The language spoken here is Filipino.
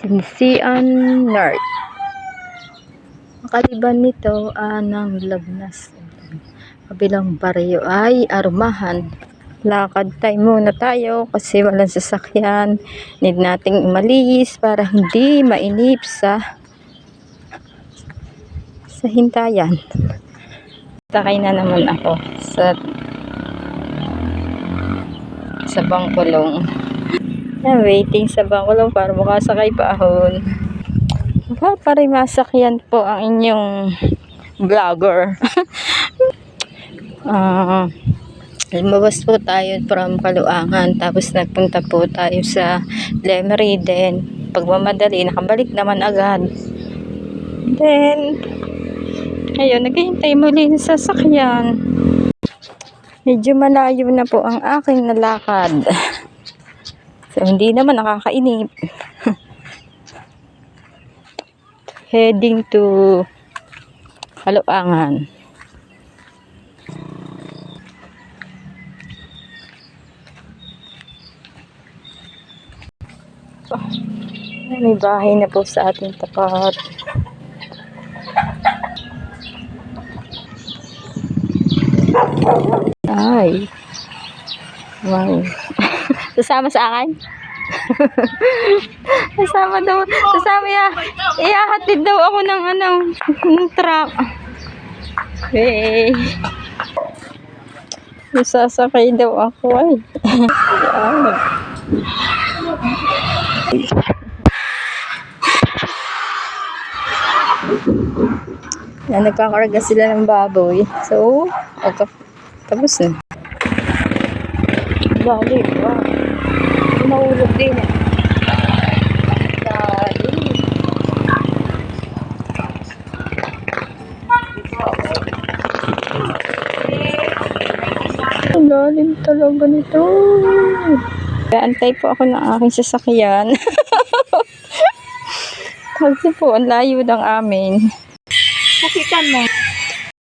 Sinisian North. Makaliban nito ng Lagnas. Kabilang baryo ay Armahan. Lakad tayo muna tayo kasi walang sasakyan. Need nating umalis para hindi mainip sa hintayan. Sakay na naman ako sa Bangkulong. Waiting sa Bangkulong para makasakay pa ahon. Para masakyan po ang inyong vlogger. Lumabas po tayo from Caluangan, tapos nagpunta po tayo sa Lemery. Then pagmamadali, nakabalik naman agad. Then ngayon, naghihintay muli ng sasakyan. Medyo malayo na po ang aking nalakad. So, hindi naman nakakainip. Heading to Caluangan. May bahay na po sa ating tapat. Ay. Wow. Sasama sa akin? Sasama ya. Ihahatid daw ako ng truck. Hey. Sasakay daw ako ay. Yan, nagkakarga sila ng baboy. So, tapos na. Bali, wow. Mahulog din eh. Ang lalim talaga nito. Antay po ako ng aking sasakyan. Kasi po, ang layo ng amin. Kasitan mo.